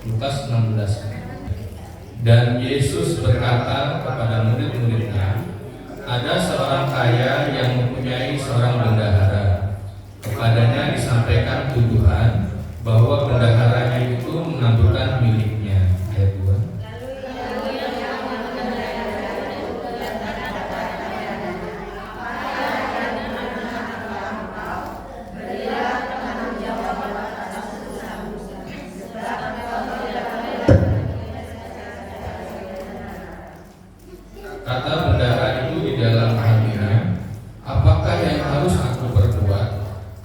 Lukas 16. Dan Yesus berkata kepada murid-muridnya, ada seorang kaya yang mempunyai seorang bendahara. Kepadanya disampaikan tuduhan bahwa bendaharanya itu mengambilkan miliknya. Ayat 2. Kata bendahara itu di dalam hatinya, apakah yang harus aku perbuat?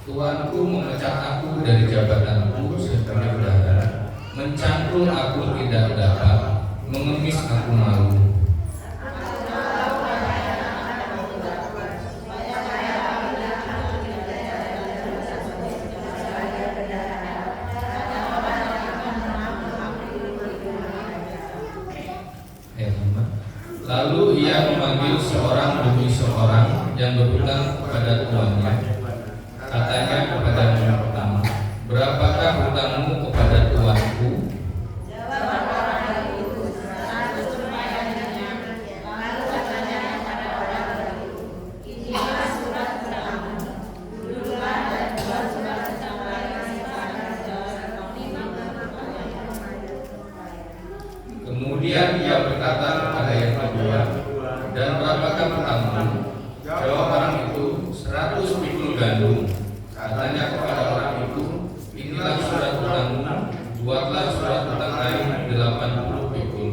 Tuanku memecat aku dari jabatanku sebagai bendahara, mencangkul aku tidak dapat, mengemis aku malu. Lalu ia memanggil seorang demi seorang yang berhutang kepada tuannya. Katanya kepada yang pertama, berapakah hutangmu kepada tuanku? Jawab orang itu, 100 rupiah. Lalu katanya kepada orang itu, inilah surat hutangmu. Duluan dan dua surat hutang lain silakan Kemudian ia berkata kepada yang kedua, dan berapakah hutangmu? Jawab orang itu, 100 pikul gandum. Katanya kepada orang itu, inilah surat hutangmu, buatlah surat hutang lain 80 pikul.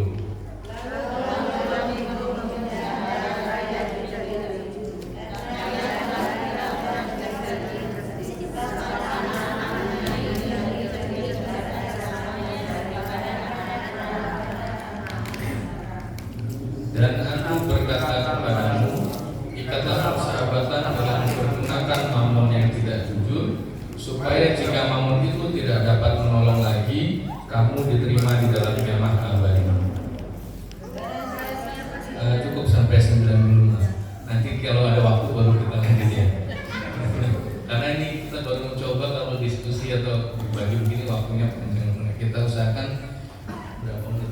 Dan aku berkata kepadamu, ikatlah persahabatan dengan mempergunakan mamon yang tidak jujur, supaya jika mamon itu tidak dapat menolong lagi, kamu diterima di dalam kemah abadi. Cukup sampai 9 menit. Nanti kalau ada waktu baru kita lanjut ya. Karena ini kita baru mencoba kalau diskusi atau berbagi begini waktunya panjang. Kita usahakan berapa menit?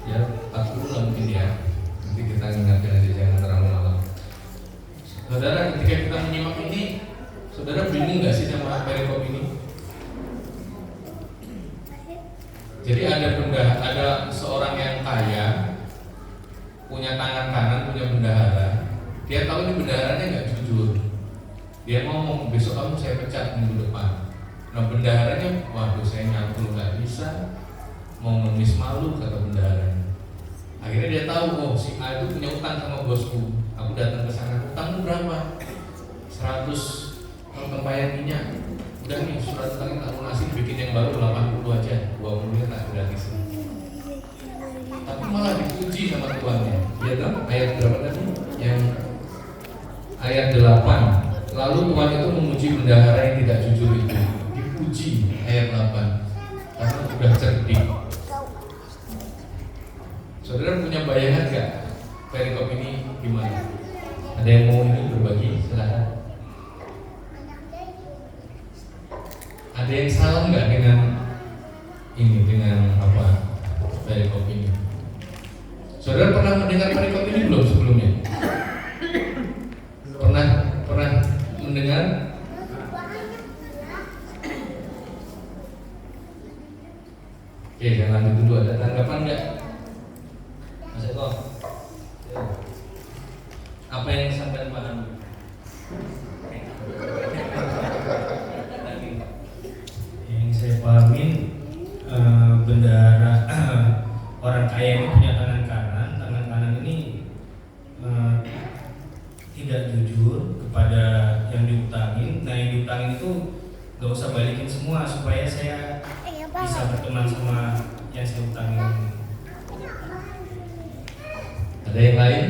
Ya 40 lah mungkin ya. Nanti kita ingatkan aja jangan terlalu malam. Saudara, ketika kita menyimak ini, saudara bingung nggak sih sama perikop ini? Jadi ada seorang yang kaya, punya tangan kanan, punya bendahara. Dia tahu ini bendaharanya nggak jujur. Dia ngomong, besok kamu saya pecat minggu depan. Nah bendaharanya, waduh saya nyangkul nggak bisa, mau ngemis malu kata bendaharanya. Akhirnya dia tahu, oh si A itu punya utang sama bosku. Aku datang ke sana, utangmu berapa? 100 tempayan minyak. Udah nih surat utangnya tak lunasi, bikin yang baru 80 aja, 20-nya tak gratis. Tapi malah dipuji sama tuannya. Dia tahu ayat berapa tadi? Yang ayat 8. Lalu tuan itu memuji bendahara yang tidak jujur itu. Dipuji ayat 8 karena sudah cerdik. Saudara punya bayangan nggak perikop ini gimana? Ada yang mau ini berbagi? Silakan. Ada yang salah nggak dengan ini, dengan apa perikop ini? Saudara pernah mendengar perikop ini belum sebelumnya? Pernah mendengar? Oke, jangan lanjut dulu. Ada tanggapan nggak? Mas Eko, apa yang disampaikan Pak Anu? Yang saya pahamin, bendahara orang kaya ini punya tangan kanan ini tidak jujur kepada yang diutangin. Nah yang diutangin itu gak usah balikin semua supaya saya bisa berteman sama yang saya utangin. Ada yang lain?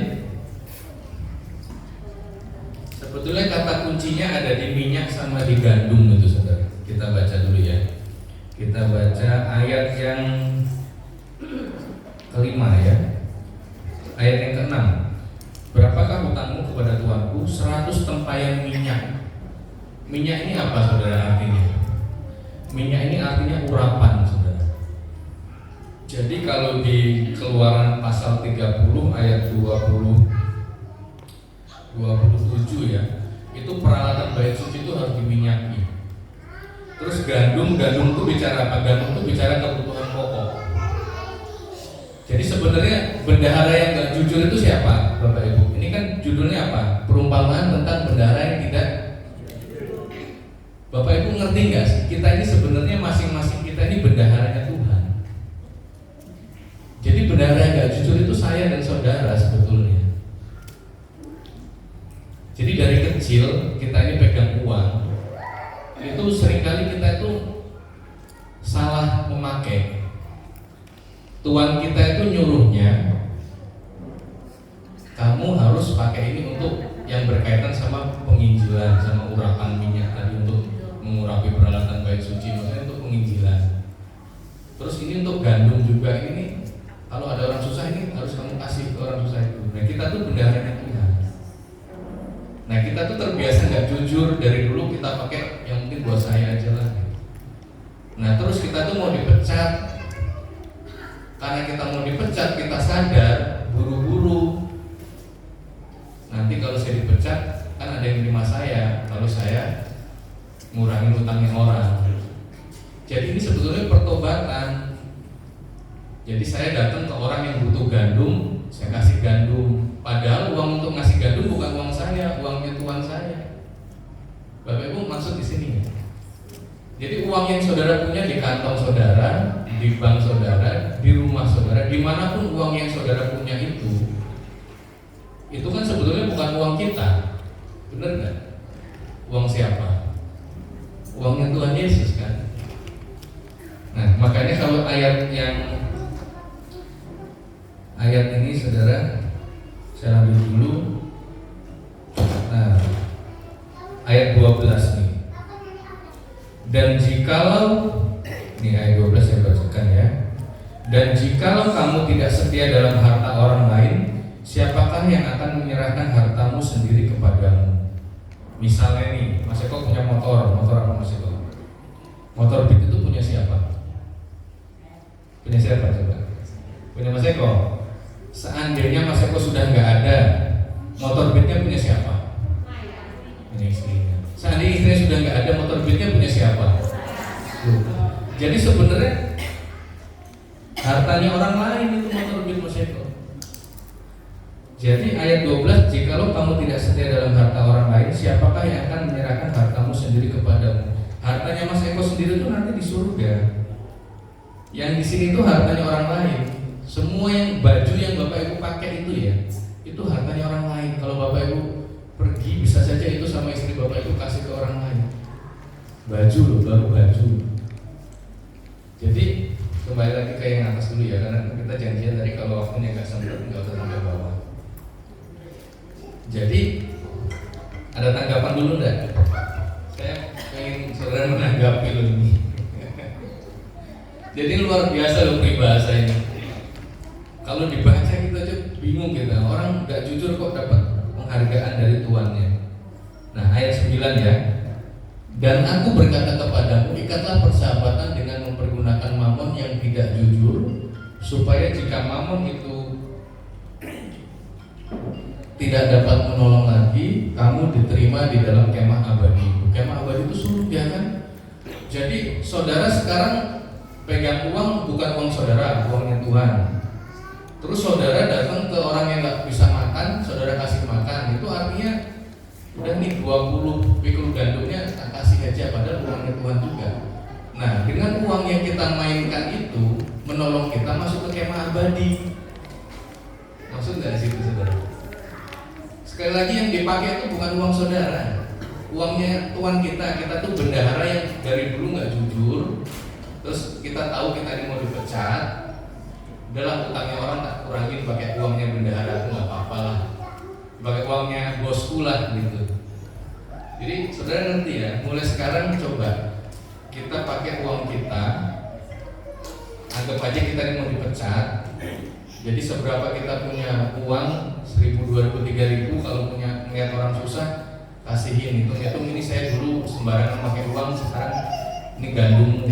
Sebetulnya kata kuncinya ada di minyak sama di gandum itu saudara. Kita baca dulu ya. Kita baca ayat yang kelima ya. Ayat yang keenam. Berapakah hutangmu kepada tuanku? 100 tempayan minyak. Minyak ini apa saudara artinya? Minyak ini artinya urapan saudara. Keluaran pasal 30 ayat 27 ya. Itu peralatan bait suci itu harus diminyaki. Terus gandum itu bicara apa? Gandum itu bicara kebutuhan pokok. Jadi sebenarnya bendahara yang nggak jujur itu siapa, Bapak Ibu? Ini kan judulnya apa? Perumpamaan tentang bendahara yang tidak. Bapak Ibu ngerti nggak sih? Kita ini sebenarnya masing-masing kita ini bendaharanya Tuhan. Jadi bendahara yang nggak jujur itu saya dan saudara sebetulnya. Jadi dari kecil kita ini pegang uang, itu seringkali kita itu salah memakai. Tuan kita itu nyuruhnya, kamu harus pakai ini untuk yang berkaitan sama penginjilan, sama urapan minyak tadi untuk mengurapi peralatan bait suci, maksudnya untuk penginjilan. Terus ini untuk gandum juga, ini kalau ada orang susah ini harus kamu kasih ke orang susah itu. Nah kita tuh bendaharanya Tuhan. Nah kita tuh terbiasa nggak jujur, dari dulu kita pakai yang mungkin buat saya aja lah. Nah terus kita tuh mau dipecat. Karena kita mau dipecat, kita sadar buru-buru. Nanti kalau saya dipecat, kan ada yang terima saya. Kalau saya ngurangin utangnya orang. Jadi ini sebetulnya pertobatan. Jadi saya datang ke orang yang butuh gandum, saya kasih gandum. Padahal uang untuk ngasih gandum bukan uang saya, uangnya Tuhan saya. Bapak Ibu maksud di sini ya? Jadi uang yang saudara punya di kantong saudara, di bank saudara, di rumah saudara, dimanapun uang yang saudara punya itu kan sebetulnya bukan uang kita, benar nggak? Uang siapa? Uangnya Tuhan Yesus kan. Nah makanya kalau ayat ini saudara, saya ambil dulu. Nah ayat 12 nih. Dan jikalau, ini ayat 12 saya bacakan ya. Dan jikalau kamu tidak setia dalam harta orang lain, siapakah yang akan menyerahkan hartamu sendiri kepadamu? Misalnya nih, Mas Eko punya motor apa Mas Eko? Motor Beat itu punya siapa? Punya siapa coba? Punya Mas Eko. Seandainya Mas Eko sudah nggak ada, motor Beatnya punya siapa? Punya istrinya. Seandainya istrinya sudah nggak ada, motor Beatnya punya siapa? Jadi sebenarnya hartanya orang lain itu motor Beat Mas Eko. Jadi ayat 12, jikalau kamu tidak setia dalam harta orang lain, siapakah yang akan menyerahkan hartamu sendiri kepadamu? Hartanya Mas Eko sendiri itu nanti di surga. Yang di sini itu hartanya orang lain. Semua yang baju yang Bapak Ibu pakai itu ya, itu hartanya orang lain. Kalau Bapak Ibu pergi, bisa saja itu sama istri Bapak Ibu kasih ke orang lain. Baju loh, baru baju. Jadi kembali lagi ke yang atas dulu ya, karena kita janjian tadi kalau waktunya nggak sempat nggak usah sampai bawah. Jadi ada tanggapan dulu enggak? Saya ingin saudara menanggapi loh ini. Jadi luar biasa loh peribahasa ini. Kalau dibaca kita aja bingung kita. Orang nggak jujur kok dapat penghargaan dari tuannya. Nah ayat 9 ya. Dan aku berkata kepadamu, ikatlah persahabatan dengan mempergunakan mamon yang tidak jujur, supaya jika mamon itu tidak dapat menolong lagi, kamu diterima di dalam kemah abadi. Kemah abadi itu surga kan. Jadi saudara sekarang pegang uang, bukan uang saudara, uangnya Tuhan. Terus saudara datang ke orang yang nggak bisa makan, saudara kasih makan. Itu artinya udah nih 20 pikul gandumnya tak kasih aja, padahal uangnya Tuhan juga. Nah dengan uang yang kita mainkan itu menolong kita masuk ke kemah abadi. Maksud nggak sih itu saudara? Sekali lagi yang dipakai itu bukan uang saudara, uangnya Tuhan kita tuh bendahara yang dari dulu nggak jujur. Terus kita tahu kita ini mau dipecat, udahlah utangnya orang tak kurangin, pakai uangnya bendahara itu nggak apa-apa lah, pakai uangnya bosku lah gitu. Jadi saudara ngerti ya, mulai sekarang coba kita pakai uang kita, anggap aja kita ini mau dipecat. Jadi seberapa kita punya uang, 1.000, 2.000, 3.000, kalau punya ngeliat orang susah kasihin. Hitung ini saya dulu sembarangan pakai uang, sekarang ini gandummu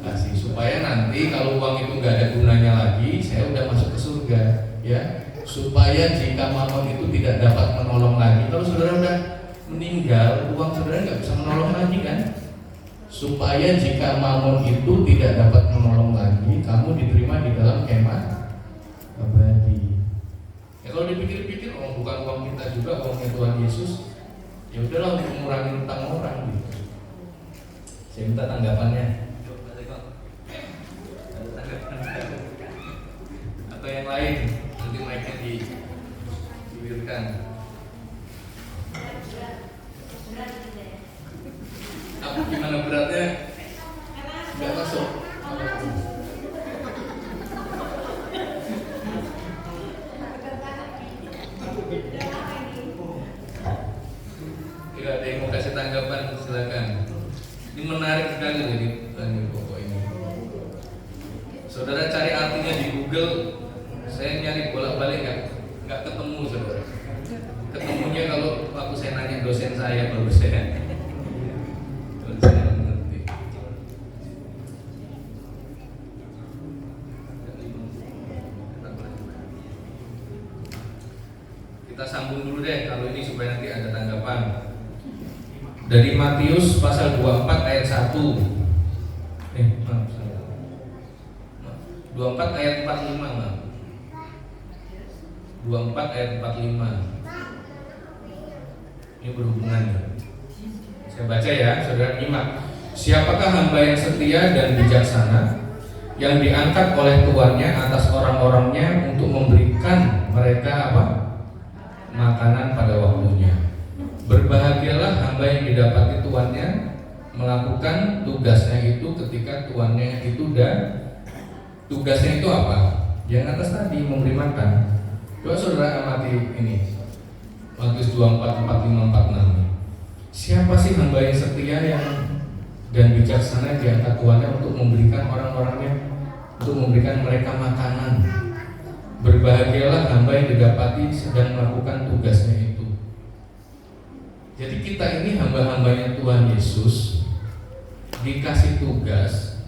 kasih, supaya nanti kalau uang itu nggak ada gunanya lagi, saya udah masuk ke supaya jika mamon itu tidak dapat menolong lagi. Kalau saudara udah meninggal, uang saudara nggak bisa menolong lagi kan? Supaya jika mamon itu tidak dapat menolong lagi, kamu diterima di dalam kemah abadi. Ya kalau dipikir-pikir, oh bukan uang kita juga, uangnya Tuhan Yesus. Ya udahlah untuk mengurangi utang orang gitu. Saya minta tanggapannya. Atau yang lain, nanti mic-nya diberikan. Apa gimana beratnya? Nggak masuk. Tidak ada yang mau kasih tanggapan, silakan. Ini menarik sekali jadi pokok ini. Saudara cari artinya di Google, saya nyari bolak-balik nggak ketemu saudara. Ketemunya kalau waktu saya nanya dosen saya baru saya mengerti. Kita sambung dulu deh kalau ini supaya nanti ada tanggapan. Dari Matius pasal 24 ayat 1. 24 ayat 45, Bang. 24 ayat 45. Ini berhubungan. Saya baca ya, saudara nyimak. Siapakah hamba yang setia dan bijaksana, yang diangkat oleh tuannya atas orang-orangnya untuk memberikan mereka apa? Makanan pada waktunya. Berbahagialah hamba yang didapati tuannya melakukan tugasnya itu ketika tuannya itu tugasnya itu apa? Yang atas tadi memberi makan. Coba saudara amati ini. Matius 24, 45, 46. Siapa sih hamba yang setia dan bijaksana diangkat tuannya untuk memberikan orang-orangnya, untuk memberikan mereka makanan? Berbahagialah hamba yang didapati sedang melakukan tugasnya itu. Jadi kita ini hamba-hambanya Tuhan Yesus, dikasih tugas,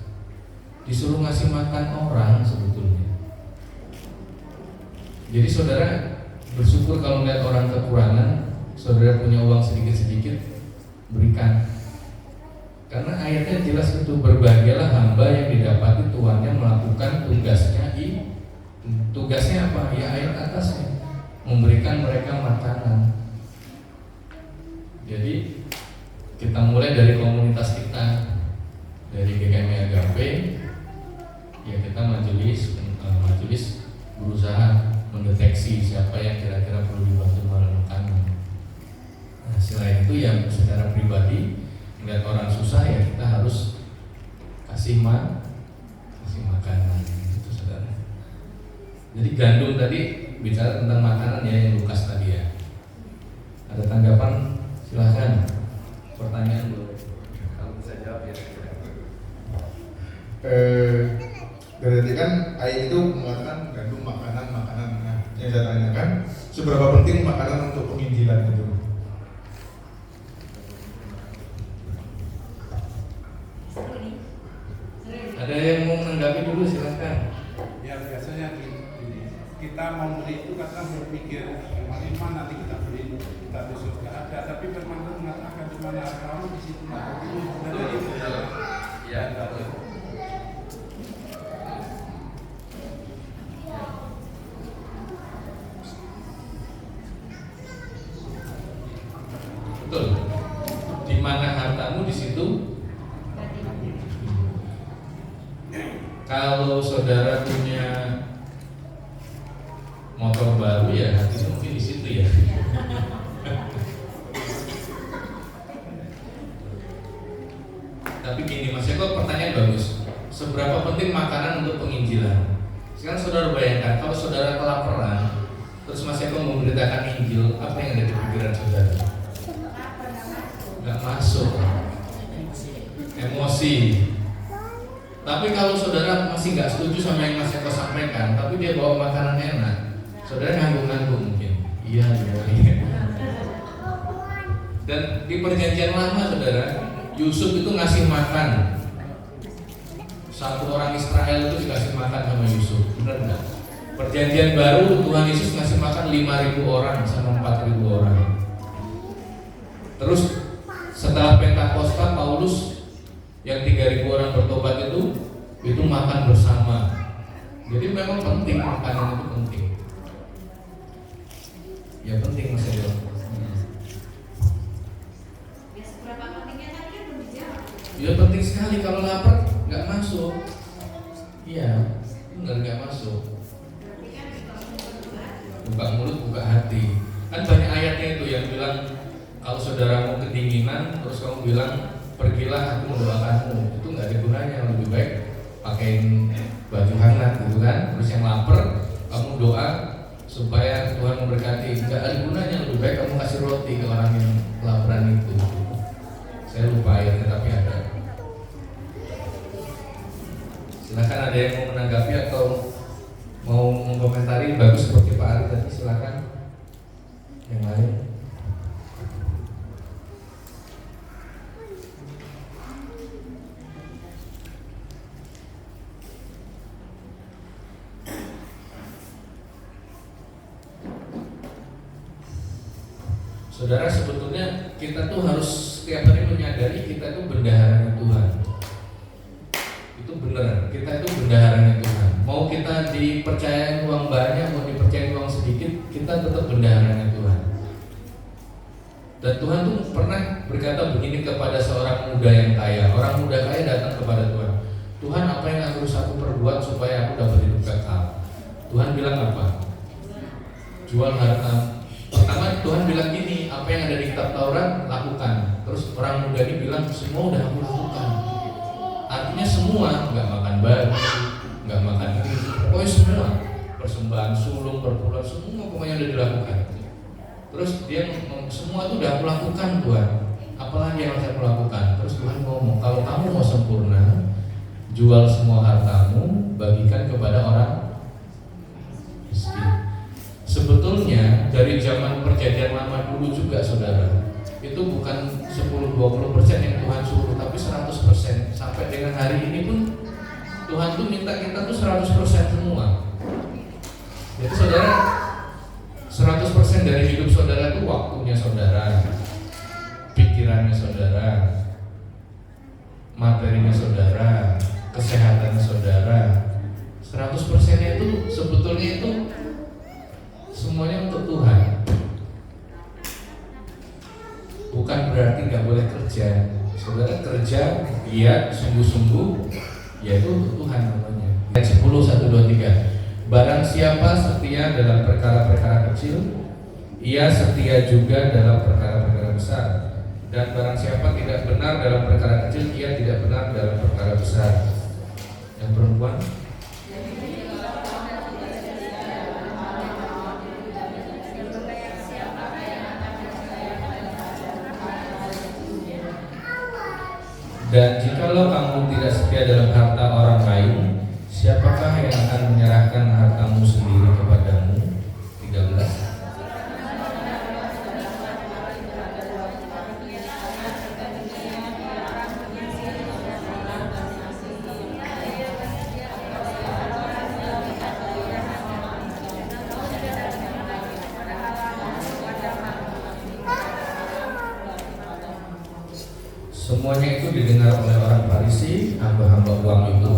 disuruh ngasih makan orang sebetulnya. Jadi saudara bersyukur kalau melihat orang kekurangan, saudara punya uang sedikit-sedikit, berikan. Karena ayatnya jelas itu, berbahagialah hamba yang didapati tuannya melakukan tugasnya. Tugasnya apa? Ya ayat atasnya, memberikan mereka makanan. Jadi kita mulai dari komunitas kita, dari GKMI Agape, ya kita majelis berusaha mendeteksi siapa yang kira-kira perlu dibantu melakukan. Nah, selain itu yang secara pribadi melihat orang susah, ya kita harus kasih makanan, itu saudara. Jadi gandum tadi bicara tentang makanan ya, yang Lukas tadi ya. Ada tanggapan? Silahkan, pertanyaan boleh. Kalau bisa jawab ya. Berarti kan ayat itu mengatakan gandum makanan. Nah, yang saya tanyakan, seberapa penting makanan untuk penginjilan itu? Ada yang mau menanggapi dulu, silahkan. Ya biasanya kita mau beli itu kadang berpikir iman nanti kita beli kita di surga ada, tapi firman Tuhan mengatakan di mana kamu di situ ada itu. Ya, betul. Betul. Di mana hartamu di situ. Kalau saudara punya motor baru, ya hatinya mungkin di situ ya. Tapi gini Mas Eko, pertanyaan bagus. Seberapa penting makanan untuk penginjilan? Sekarang saudara bayangkan kalau saudara kelaparan, terus Mas Eko memberitakan Injil, apa yang ada di pikiran saudara? Gak masuk. Emosi. Tapi kalau saudara masih nggak setuju sama yang Mas Eko sampaikan, tapi dia bawa makanan enak, saudara nanggung-nanggung mungkin. Iya. Dan di perjanjian lama saudara, Yusuf itu ngasih makan. Satu orang Israel itu dikasih makan sama Yusuf, benar nggak? Perjanjian baru Tuhan Yesus ngasih makan 5.000 orang sama 4.000 orang. Terus setelah Pentakosta, Paulus yang 3.000 orang bertobat itu makan bersama. Jadi memang penting, makanan itu penting. Ya penting Mas Edo. Ya seberapa pentingnya tadi kan belum dijawab. Ya penting sekali, kalau lapar nggak masuk. Iya, benar nggak masuk. Buka mulut, buka hati. Kan banyak ayatnya itu yang bilang kalau saudaramu kedinginan terus kamu bilang pergilah aku mendoakanmu, itu nggak ada gunanya. Lebih baik pakaiin baju hangat gitu kan. Terus yang lapar kamu doa supaya Tuhan memberkati, nggak ada gunanya. Lebih baik kamu kasih roti ke orang yang kelaparan itu. Saya lupa ayatnya tapi ada. Silakan ada yang mau menanggapi atau mau mengomentari. Bagus seperti Pak Ari tadi, silakan. Yang lain. Saudara, sebetulnya kita tuh harus setiap hari menyadari kita tuh bendaharanya Tuhan. Itu benar, kita itu bendaharanya Tuhan. Mau kita dipercayain uang banyak, mau dipercayain uang sedikit, kita tetap bendaharanya Tuhan. Dan Tuhan tuh pernah berkata begini kepada seorang muda yang kaya. Orang muda kaya datang kepada Tuhan. Tuhan, apa yang harus aku perbuat supaya aku dapat hidup kekal? Tuhan bilang apa? Jual harta. Pertama Tuhan bilang gini, apa yang ada di kitab Taurat lakukan. Terus orang muda ini bilang, semua udah aku lakukan. Artinya semua, nggak makan babi, nggak makan ini, pokoknya semua. Persembahan sulung, perpuluhan, semua pokoknya udah dilakukan. Terus dia semua itu udah aku lakukan Tuhan. Apalagi yang harus aku lakukan? Terus Tuhan ngomong, kalau kamu mau sempurna, jual semua hartamu, bagikan kepada orang miskin. Sebetulnya dari zaman perjanjian lama dulu juga saudara, itu bukan 10-20% yang Tuhan suruh, tapi 100%. Sampai dengan hari ini pun Tuhan tuh minta kita tuh 100% semua. Jadi saudara, 100% dari hidup saudara itu waktunya saudara, pikirannya saudara, materinya saudara, kesehatannya saudara. 100% itu sebetulnya itu semuanya untuk Tuhan. Bukan berarti nggak boleh kerja. Saudara kerja, giat, sungguh-sungguh, yaitu untuk Tuhan namanya. Ayat 10, 1, 2, 3. Barang siapa setia dalam perkara-perkara kecil, ia setia juga dalam perkara-perkara besar. Dan barang siapa tidak benar dalam perkara kecil, ia tidak benar dalam perkara besar. Yang perempuan? Dan jikalau kamu tidak setia dalam harta orang lain, siapakah yang akan menyerahkan hartamu sendiri kepadamu? 13. Semuanya itu didengar oleh orang Farisi, hamba-hamba uang itu,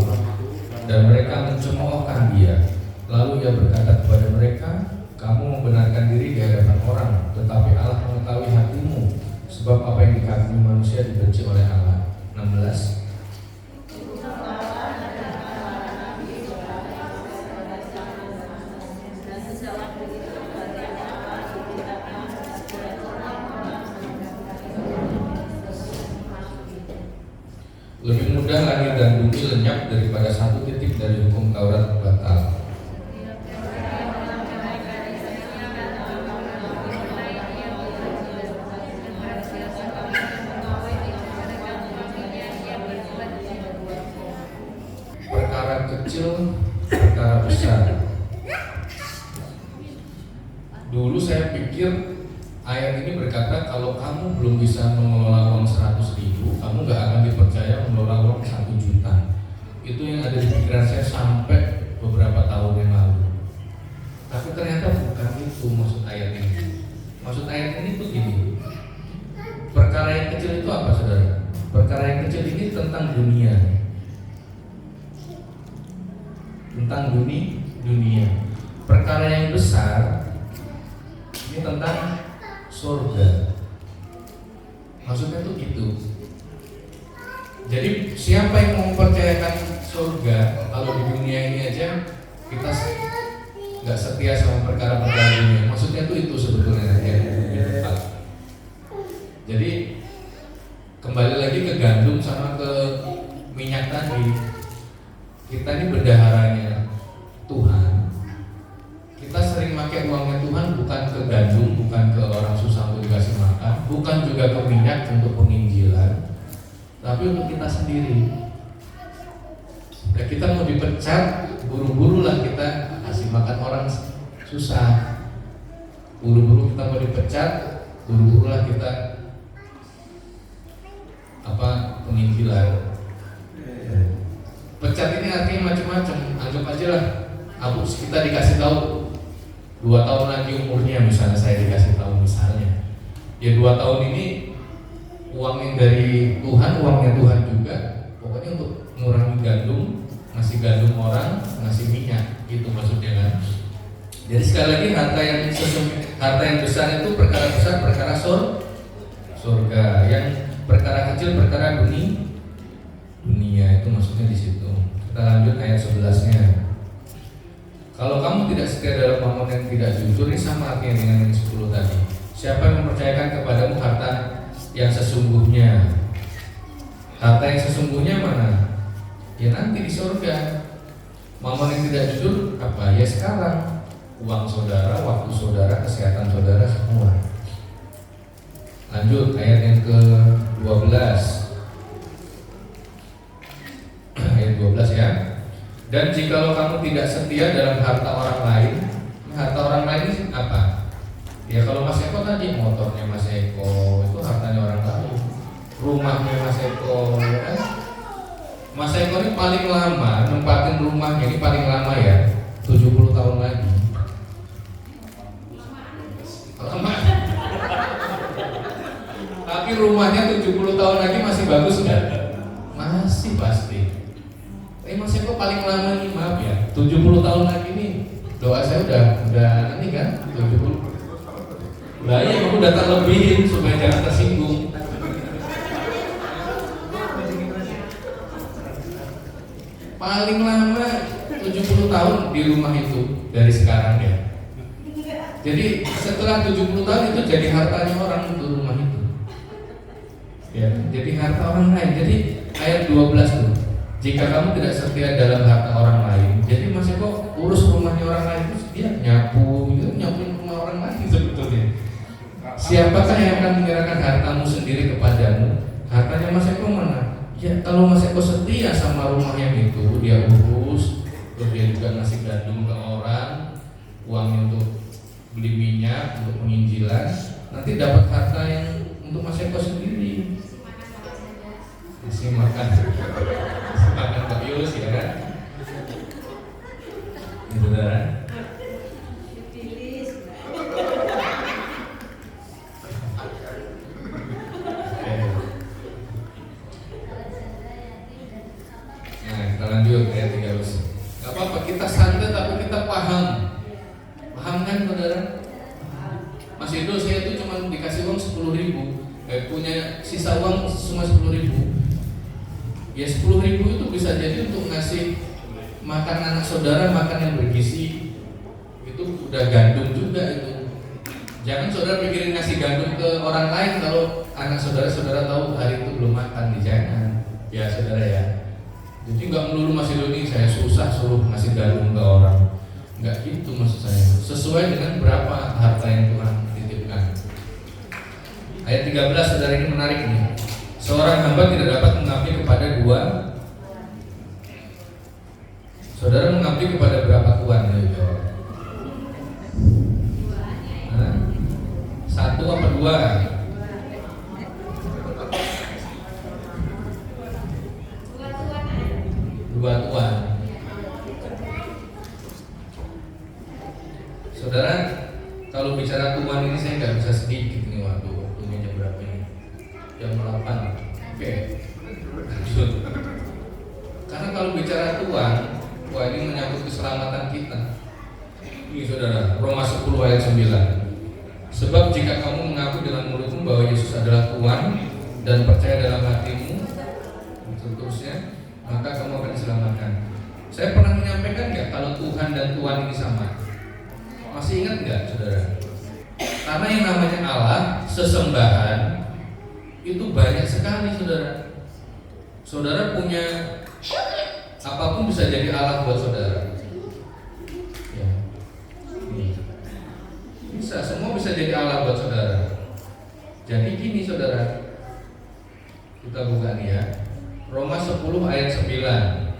dan mereka mencemoohkan dia. Lalu ia berkata kepada mereka, kamu membenarkan diri di hadapan orang, tetapi Allah mengetahui hatimu, sebab apa yang dikagumi manusia dibenci oleh Allah. 16. Lebih mudah langit dan bumi lenyap daripada satu titik dari hukum Taurat batal. Perkara kecil, perkara besar. Dulu saya pikir ayat ini berkata kalau kamu belum bisa mengelola uang 100.000, kamu gak akan dipercaya mengelola uang 1 juta. Itu yang ada di pikiran saya sampai beberapa tahun yang lalu. ternyata bukan itu maksud ayat ini. Maksud ayat ini tuh gini. Perkara yang kecil itu apa, saudara? Perkara yang kecil ini tentang dunia. Tentang dunia. Perkara yang besar ini tentang surga. Maksudnya tuh gitu. Jadi siapa yang mau mempercayakan surga kalau di dunia ini aja kita nggak setia sama perkara-perkara dunia? Maksudnya tuh itu sebetulnya ya. Jadi kembali lagi ke gandum sama ke minyak tadi. Kita ini bendaharanya Tuhan. Kita sering pakai uangnya Tuhan bukan ke gandum, bukan ke orang susah untuk dikasih makan, bukan juga ke minyak untuk penginjilan, tapi untuk kita sendiri. Ya kita mau dipecat, buru-buru lah kita kasih makan orang susah. Buru-buru kita mau dipecat, buru-buru lah kita penginjilan. Pecat ini artinya macam-macam. Anggap aja lah, kita dikasih tahu 2 tahun lagi umurnya, misalnya saya dikasih tahu misalnya, ya 2 tahun ini uang yang dari Tuhan, uangnya Tuhan juga, pokoknya untuk mengurangi gandum, ngasih gandum orang, ngasih minyak, itu maksudnya kan. Jadi sekali lagi harta yang besar itu perkara besar, perkara surga. Yang perkara kecil, perkara dunia, itu maksudnya di situ. Kita lanjut ayat 11-nya. Kalau kamu tidak setia dalam mamon yang tidak jujur, ini sama artinya dengan yang 10 tadi. Siapa yang mempercayakan kepadamu harta yang sesungguhnya? Harta yang sesungguhnya mana? Ya nanti di surga. Mamon yang tidak jujur apa? Ya sekarang. Uang saudara, waktu saudara, kesehatan saudara, semua. Lanjut ayat yang ke-12. Ayat 12 ya. Dan jikalau kamu tidak setia dalam harta orang lain, harta orang lain ini apa? Ya kalau Mas Eko tadi, motornya Mas Eko itu hartanya orang lain, rumahnya Mas Eko, ya kan? Mas Eko ini paling lama nempatin rumahnya ini paling lama ya 70 tahun lagi. Lama. Tapi rumahnya 70 tahun lagi masih bagus nggak? Masih pasti. Mas Eko paling lama nih, maaf ya, 70 tahun lagi nih. Doa saya udah ini kan 70. Lah ya aku datang lebihin supaya jangan tersinggung. Paling lama 70 tahun di rumah itu dari sekarang ya. Jadi setelah 70 tahun itu jadi hartanya orang untuk rumah itu. Ya, jadi harta orang lain. Jadi ayat 12 tuh. Jika kamu tidak setia dalam harta orang lain, jadi Mas Eko urus rumahnya orang lain itu dia nyapuin rumah orang lain sebetulnya. Siapakah yang akan menyerahkan hartamu sendiri kepadamu? Hartanya Mas Eko mana? Ya kalau Mas Eko setia sama rumahnya itu, dia urus, terus dia juga ngasih gandum ke orang, uangnya untuk beli minyak, untuk penginjilan, nanti dapat harta yang untuk Mas Eko sendiri. Masih makan Pak Yus ya kan? Ini saudara. Nah kita lanjut ayat 13. Gak apa-apa kita santai tapi kita paham kan saudara? Mas Edo saya itu cuma dikasih uang 10.000, punya sisa uang cuma 10.000. Ya 10.000 itu bisa jadi untuk ngasih makan anak saudara, makan yang bergizi. Itu udah gandum juga itu. Jangan saudara pikirin ngasih gandum ke orang lain kalau anak saudara tahu hari itu belum makan, jangan. Ya saudara ya. Jadi nggak melulu Mas Doni saya susah suruh ngasih gandum ke orang. Nggak gitu maksud saya. Sesuai dengan berapa harta yang Tuhan titipkan. Ayat 13 saudara ini menarik nih. Seorang hamba tidak dapat mengabdi kepada dua. Saudara mengabdi kepada berapa tuan? Satu apa dua? Dua tuan. Saudara, kalau bicara Tuhan ini saya nggak bisa sedikit nih waktunya jam berapa ini? Jam 8. Oke. Lanjut. Karena kalau bicara Tuhan, wah ini menyangkut keselamatan kita. Ini saudara, Roma 10 ayat 9. Sebab jika kamu mengaku dengan mulutmu bahwa Yesus adalah Tuhan dan percaya dalam hatimu, seterusnya, maka kamu akan diselamatkan. Saya pernah menyampaikan nggak kalau Tuhan dan Tuhan ini sama? Masih ingat nggak, saudara? Karena yang namanya Allah, sesembahan itu banyak sekali, saudara. Saudara punya apapun bisa jadi Allah buat saudara. Ya. Bisa, semua bisa jadi Allah buat saudara. Jadi gini, saudara. Kita buka nih ya. Roma 10 ayat 9.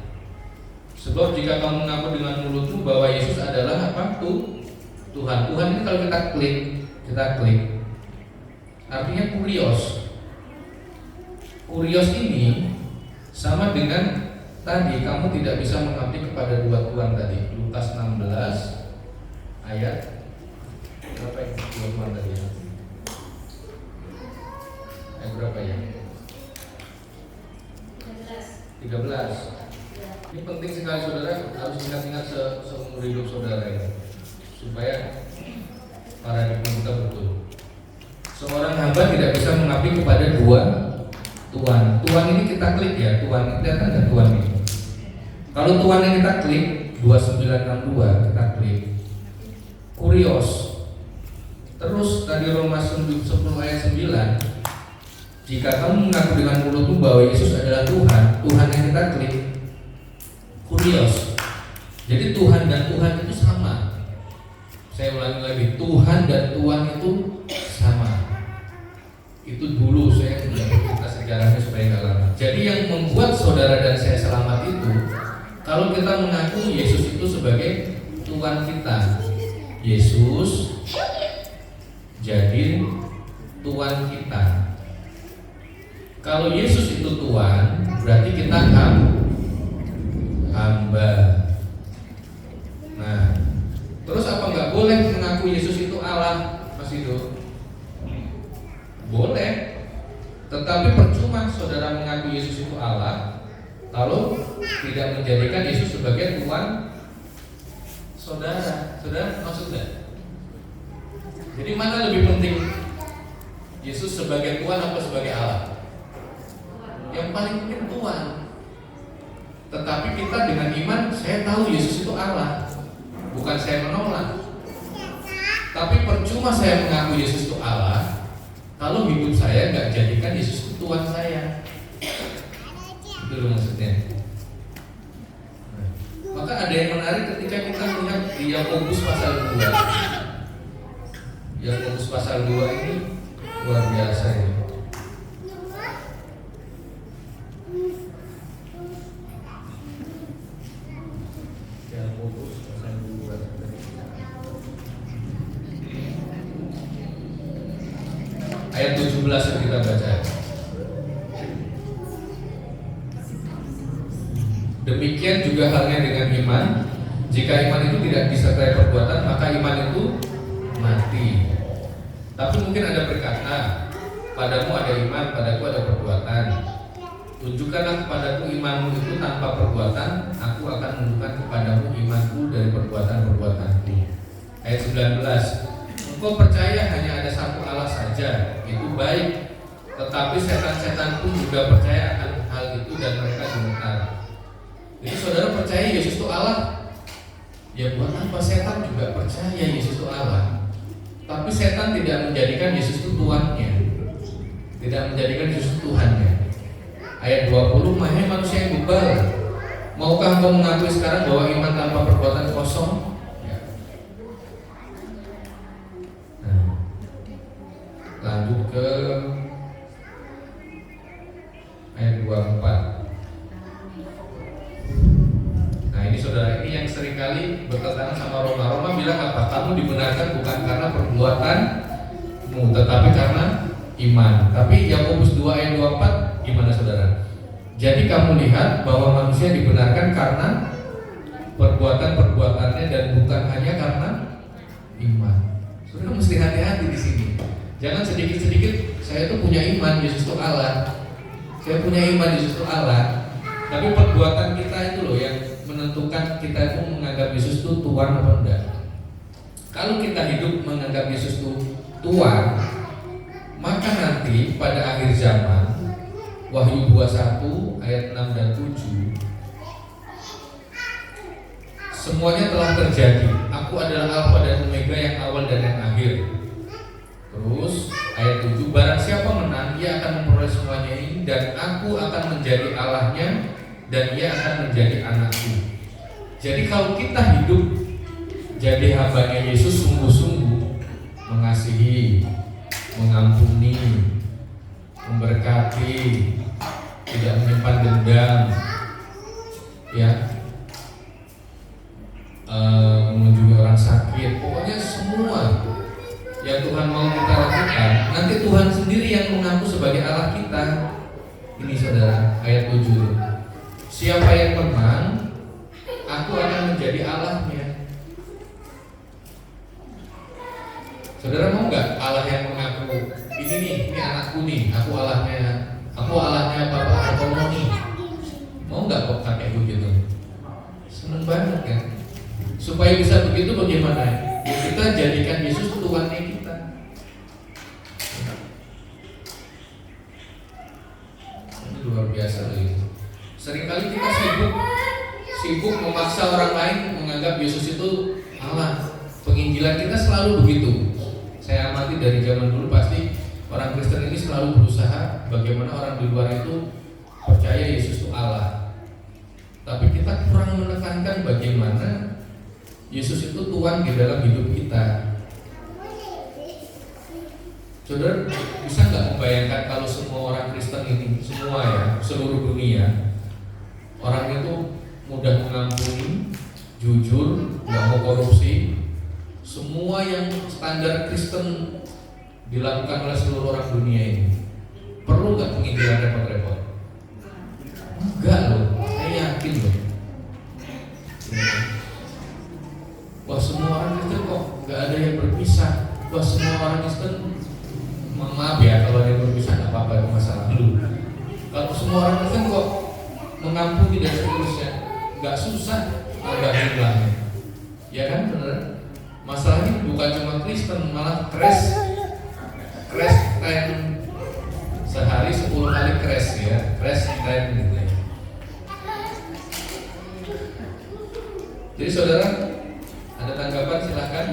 Sebab jika kamu mengaku dengan mulutmu bahwa Yesus adalah apa? Tuhan. Tuhan ini kalau kita klik artinya kurios. Kurios ini sama dengan tadi kamu tidak bisa mengabdi kepada dua Tuhan tadi. Lukas 16 ayat berapa ya? Dua Tuhan tadi. Ayat berapa ya? 13. Ini penting sekali, saudara, harus ingat-ingat seumur hidup saudara ini, supaya paradigma kita betul. Seorang hamba tidak bisa mengabdi kepada dua Tuhan. Tuhan ini kita klik ya, Tuhan, kelihatan nggak Tuhan ini? Kalau Tuhan yang kita klik 2962 kita klik kurios. Terus tadi Roma 10 ayat 9, jika kamu mengaku dengan mulutmu bahwa Yesus adalah Tuhan, Tuhan yang kita klik kurios. Jadi Tuhan dan Tuhan itu sama. Saya ulangi lagi, Tuhan dan Tuhan itu sama. Itu dulu saya tidak cerita sejarahnya supaya nggak lama. Jadi yang membuat saudara dan saya selamat itu kalau kita mengaku Yesus itu sebagai Tuhan kita. Yesus jadi Tuhan kita. Kalau Yesus itu Tuhan, berarti kita hamba. Nah, terus apa nggak boleh mengaku Yesus itu Allah, Mas Ido? Boleh, tetapi percuma saudara mengaku Yesus itu Allah kalau tidak menjadikan Yesus sebagai Tuhan saudara. Saudara maksud nggak? Jadi mana lebih penting, Yesus sebagai Tuhan apa sebagai Allah? Yang paling penting Tuhan. Tetapi kita dengan iman, saya tahu Yesus itu Allah, bukan saya menolak. Tapi percuma saya mengaku Yesus itu Allah kalau hidup saya nggak jadikan Yesus itu Tuhan saya. Itu loh maksudnya. Maka ada yang menarik ketika kita melihat di Yakobus pasal 2. Yakobus pasal 2 ini luar biasa ini. Ayat 17 yang kita baca. Demikian juga halnya dengan iman. Jika iman itu tidak disertai perbuatan, maka iman itu mati. Tapi mungkin ada berkata, padamu ada iman, padaku ada perbuatan. Tunjukkanlah kepadaku imanmu itu tanpa perbuatan, aku akan menunjukkan kepadamu imanku dari perbuatan-perbuatanku. Ayat 19. Engkau percaya hanya ada satu Allah saja, itu baik. Tetapi setan-setan pun juga percaya akan hal itu dan mereka gemetar. Jadi saudara percaya Yesus itu Allah, ya buat apa setan juga percaya Yesus itu Allah? Tapi setan tidak menjadikan Yesus itu Tuhannya, tidak menjadikan Yesus itu Tuhannya. Ayat 20, hai manusia yang bebal, maukah engkau mengakui sekarang bahwa iman tanpa perbuatan kosong? Lanjut ke ayat 24. Nah ini saudara, ini yang seringkali bertentangan sama Roma. Roma bilang apa? Kamu dibenarkan bukan karena perbuatanmu, tetapi karena iman. Tapi Yakobus 2 ayat 24 gimana saudara? Jadi kamu lihat bahwa manusia dibenarkan karena perbuatan-perbuatannya dan bukan hanya karena hati-hati di sini. Jangan sedikit-sedikit saya tuh punya iman Yesus itu Allah. Saya punya iman Yesus itu Allah. Tapi perbuatan kita itu loh yang menentukan kita itu menganggap Yesus itu Tuhan apa enggak. Kalau kita hidup menganggap Yesus itu Tuhan, maka nanti pada akhir zaman Wahyu 21 ayat 6 dan 7, semuanya telah terjadi. Aku adalah Alfa dan Omega, yang awal dan yang akhir. Terus ayat 7, barang siapa menang, ia akan memperoleh semuanya ini, dan aku akan menjadi Allahnya, dan ia akan menjadi anakku. Jadi kalau kita hidup jadi hambanya Yesus sungguh-sungguh, mengasihi, mengampuni, memberkati, tidak menyimpan dendam, ya, mengunjungi orang sakit, pokoknya semua yang Tuhan mau kita lakukan, nanti Tuhan sendiri yang mengaku sebagai Allah kita. Ini saudara, ayat 7, siapa yang menang, aku akan menjadi Allahnya. Saudara mau nggak Allah yang mengaku, ini anakku nih, aku Allahnya Bapak Ekonomi? Mau nggak kok kakek begitu? Seneng banget kan? Supaya bisa begitu bagaimana? Ya, kita jadikan Yesus Tuhannya kita. Ini luar biasa loh ini. Seringkali kita sibuk memaksa orang lain menganggap Yesus itu Allah. Penginjilan kita selalu begitu. Saya amati dari zaman dulu, pasti orang Kristen ini selalu berusaha bagaimana orang di luar itu percaya Yesus itu Allah. Tapi kita kurang menekankan bagaimana Yesus itu Tuhan di dalam hidup kita. Saudara bisa nggak membayangkan kalau semua orang Kristen ini, semua ya, seluruh dunia, orang itu mudah mengampuni, jujur, nggak mau korupsi, semua yang standar Kristen dilakukan oleh seluruh orang dunia ini, perlu nggak penginjilan repot-repot? Enggak loh, saya yakin loh. Wah, semua orang Kristen kok nggak ada yang berpisah. Wah, semua orang Kristen, maaf ya kalau ada yang berpisah nggak apa-apa, itu masalah dulu. Kalau semua orang Kristen kok mengampuni dan seterusnya, nggak susah, agak hilang. Ya kan, benar? Masalahnya bukan cuma Kristen, malah crash time, sehari 10 kali crash ya, crash time gitu ya. Jadi saudara, ada tanggapan silahkan.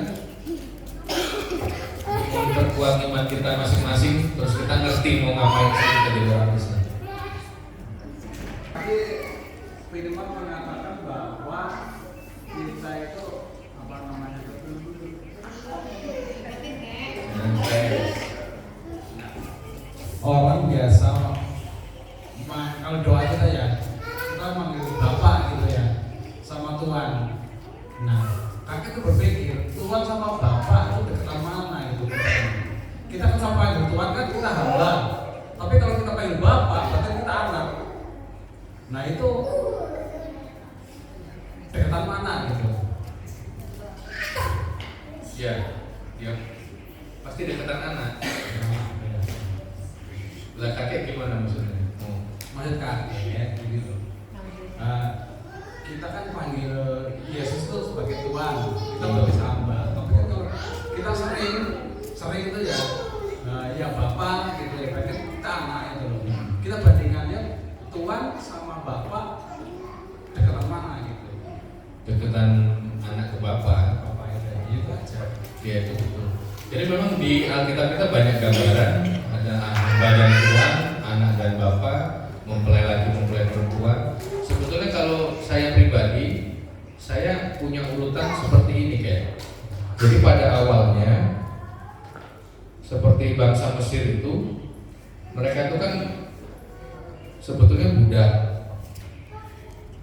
Memperkuat iman kita masing-masing, terus kita ngerti mau ngapain sih kita jadi orang Kristen. Tapi firman mengatakan bahwa kita itu orang biasa kalau doa kita ya, kita manggil Bapak gitu ya, sama Tuhan. Nah, kakek itu berpikir Tuhan sama Bapak itu deketan mana itu? Kita kan sama panggil Tuhan kan kita hamba, tapi kalau kita panggil Bapak berarti kita anak. Nah itu deketan mana gitu? Ya, pasti deketan anak. Lah kakek gimana maksudnya? Maksud kakek gitu. Kita kan panggil Yesus itu sebagai Tuhan, kita sebagai hamba. Tapi kalau kita sering itu ya, ya Bapak gitu ya, berarti kita anak itu loh. Kita bandingannya Tuhan sama Bapak deketan mana gitu? Deketan anak ke Bapak. Bapak itu aja. Ya itu betul. Jadi memang di Alkitab kita banyak gambaran, ada hamba dan Tuhan, anak dan Bapak, mempelai laki mempelai perempuan. Sebetulnya kalau saya pribadi, saya punya urutan seperti ini kayak. Jadi pada awalnya seperti bangsa Mesir itu, mereka itu kan sebetulnya budak.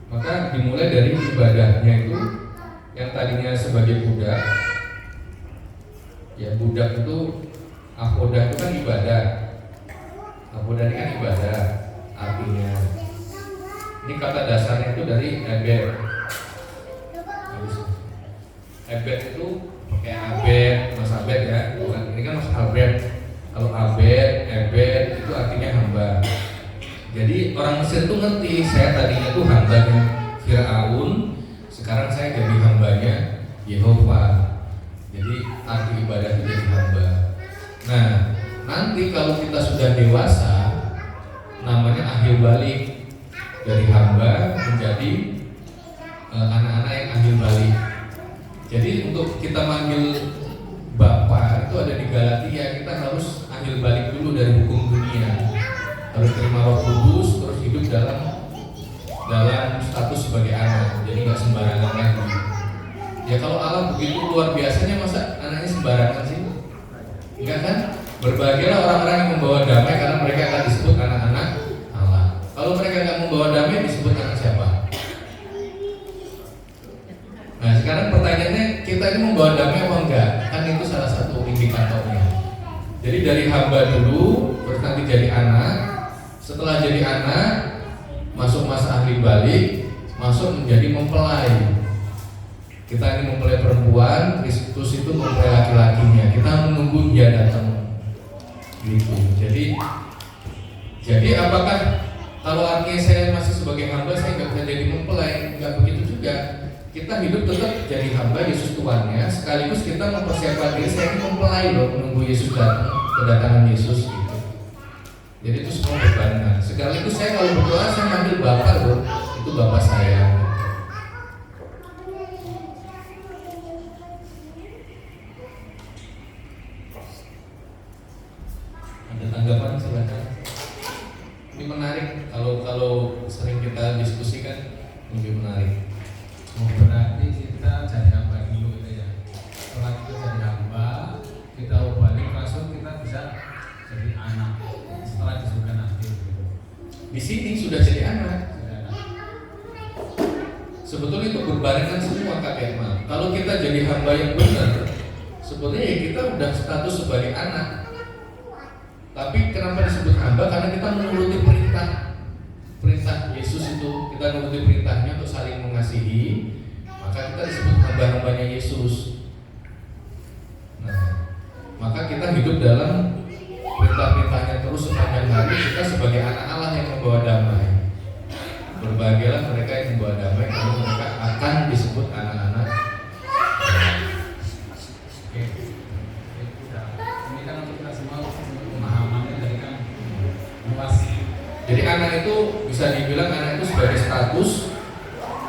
Maka dimulai dari ibadahnya itu, yang tadinya sebagai budak. Ya budak itu, akhodah itu kan ibadah. Akhodah ini kan ibadah, artinya. Ini kata dasarnya itu dari ebed. Ebed itu pakai abed, mas abed ya, bukan Albert. Kalau Albert, Ebed itu artinya hamba. Jadi orang Mesir itu ngerti, saya tadinya tuh hambanya Firaun, sekarang saya jadi hambanya Yehova. Jadi arti ibadah itu jadi hamba. Nah, nanti kalau kita sudah dewasa, namanya akhir balik, dari hamba menjadi anak-anak yang akhir balik. Jadi untuk kita manggil Bapa itu ada di Galatia, kita harus akhir balik dulu dari hukum dunia, harus terima Roh Kudus, terus hidup dalam status sebagai anak. Jadi nggak sembarangan lagi. Ya kalau Allah begitu luar biasanya, masa anaknya sembarangan sih? Enggak kan? Berbahagialah orang-orang yang membawa damai, karena mereka akan disebut anak-anak Allah. Kalau mereka nggak membawa damai, disebut anak siapa? Nah sekarang pertanyaannya, kita ini membawa damai apa enggak? Kan itu salah satu indikatornya. Jadi dari hamba dulu, terus nanti jadi anak. Setelah jadi anak, masuk masa akhir balik, masuk menjadi mempelai. Kita ini mempelai perempuan, Kristus itu mempelai laki-lakinya. Kita menunggu dia datang. Gitu. Jadi apakah kalau artinya saya masih sebagai hamba, saya nggak bisa jadi mempelai? Nggak begitu juga. Kita hidup tetap jadi hamba Yesus Tuhannya, sekaligus kita mempersiapkan diri, saya ini mempelai loh, menunggu Yesus datang, kedatangan Yesus gitu. Jadi itu semua berbarengan. Sekaligus saya kalau berdoa, saya manggil Bapak loh, itu Bapak saya. Ada tanggapan silakan. Ini menarik kalau sering kita diskusikan, lebih menarik. Oh, berarti kita jadi hamba dulu gitu ya. Setelah kita jadi hamba, kita balik langsung kita bisa jadi anak setelah di surga nanti gitu. Di sini sudah jadi anak. Sebetulnya itu berbarengan semua Kak Herman. Kalau kita jadi hamba yang benar, sebetulnya ya kita udah status sebagai anak. Tapi kenapa disebut hamba? Karena kita menuruti perintah Yesus itu, kita menuruti perintahnya untuk saling mengasihi, maka kita disebut hamba-hambanya Yesus. Nah, maka kita hidup dalam perintah-perintahnya terus sepanjang hari. Kita sebagai anak Allah yang membawa damai. Berbahagialah mereka yang membawa damai, karena mereka akan disebut anak-anak. Oke. Ini kan untuk kita semua pemahamannya dari kan luas. Jadi anak itu bisa dibilang anak itu sebagai status,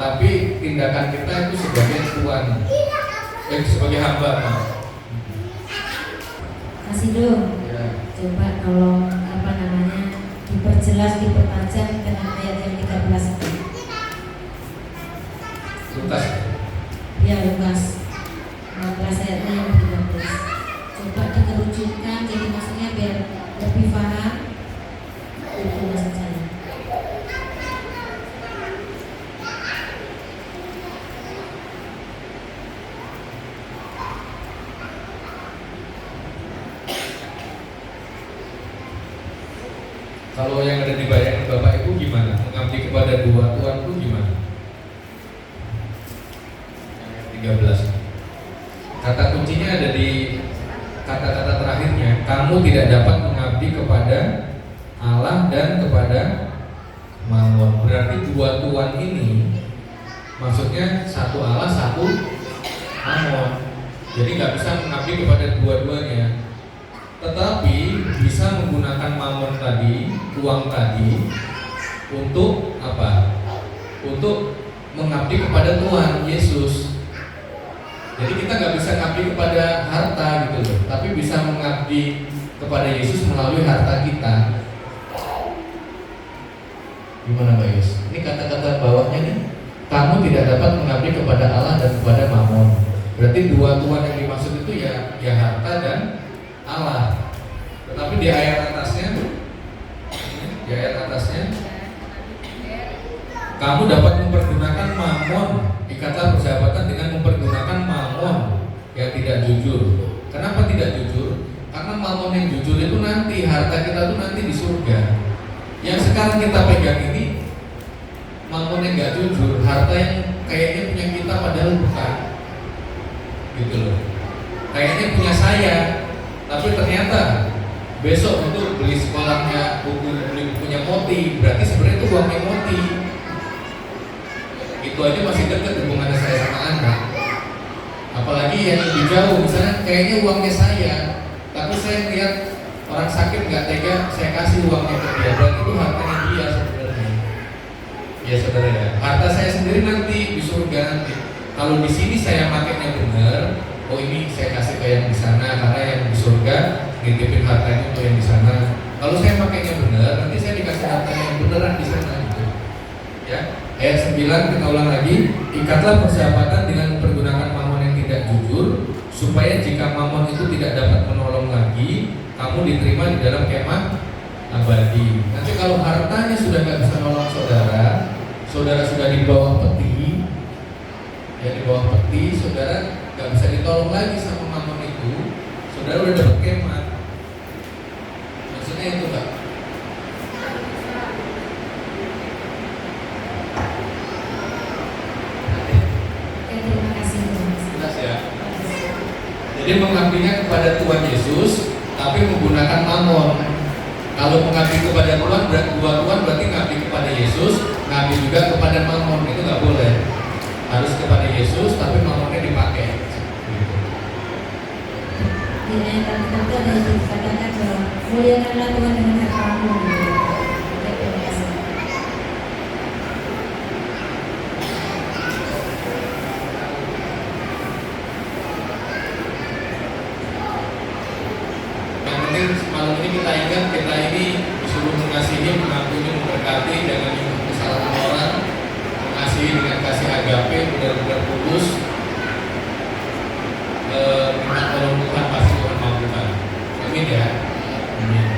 tapi tindakan kita itu sebagai tuan, sebagai hamba. Kasih dong. Ya. Coba kalau diperjelas, dipertajam dengan ayat yang 13 itu. Lukas. Ya Lukas 15 ayatnya yang 13. Coba dikerucutkan, jadi maksudnya biar lebih paham. Itu maksud saya. Kalau yang ada di bayangan Bapak Ibu gimana? Mengabdi kepada dua Tuhan itu gimana? Yang 13. Kata kuncinya ada di kata-kata terakhirnya. Kamu tidak dapat mengabdi kepada Allah dan kepada Mammon. Berarti dua Tuhan ini maksudnya satu Allah, satu Mammon. Jadi nggak bisa mengabdi kepada dua-duanya. Tetapi bisa menggunakan Mammon tadi, uang tadi, untuk apa? Untuk mengabdi kepada Tuhan Yesus. Jadi kita nggak bisa mengabdi kepada harta gitu loh, tapi bisa mengabdi kepada Yesus melalui harta kita. Gimana Mbak Yus? Ini kata-kata bawahnya nih. Kamu tidak dapat mengabdi kepada Allah dan kepada Mammon. Berarti dua Tuhan yang dimaksud itu ya harta dan Allah. Tetapi di ayat atasnya, kamu dapat mempergunakan Mammon. Ikatlah persahabatan dengan mempergunakan Mammon yang tidak jujur. Kenapa tidak jujur? Karena Mammon yang jujur itu nanti, harta kita itu nanti di surga. Yang sekarang kita pegang ini Mammon yang gak jujur, harta yang kayaknya punya kita padahal bukan. Gitu loh. Kayaknya punya saya, Tapi ternyata besok untuk beli sekolahnya, beli bukunya Moti, berarti sebenarnya itu uangnya Moti. Itu aja masih dekat hubungannya saya sama anak. Apalagi yang lebih jauh, misalnya kayaknya uangnya saya, tapi saya lihat orang sakit nggak tega, saya kasih uangnya ke dia, berarti itu hartanya dia sebenarnya. Ya saudara ya, harta saya sendiri nanti di surga nanti. Kalau di sini saya makainya benar, oh ini saya kasih ke yang di sana karena yang di surga nitipin hartanya untuk yang di sana. Kalau saya makainya benar, nanti saya dikasih hartanya yang beneran di sana gitu. Ya. Ayat 9 kita ulang lagi, ikatlah persahabatan dengan mempergunakan mamon yang tidak jujur, supaya jika mamon itu tidak dapat menolong lagi, kamu diterima di dalam kemah abadi. Nanti kalau hartanya sudah nggak bisa nolong saudara, saudara sudah di bawah peti, ya di bawah peti, saudara nggak bisa ditolong lagi sama mamon itu, saudara udah dapat kemah. Maksudnya itu Pak. Terima kasih. Jelas ya. Jadi mengabdinya kepada Tuhan Yesus, tapi menggunakan mamon. Kalau mengabdi kepada Tuhan, berarti ngabdi kepada Yesus, ngabdi juga kepada mamon, itu nggak boleh. Harus kepada Yesus, tapi mamonnya dipakai. Di ayat tertentu ada yang dikatakan bahwa muliakanlah Tuhan dengan hartamu. Terima kasih. Yang penting malam ini kita ingat, kita ini disuruh mengasihi, mengampuni, memberkati, jangan ingin kesalahan orang, mengasihi dengan kasih agape, benar-benar tulus. Minta tolong Tuhan, pasti Tuhan mampukan. Amin ya. Amin.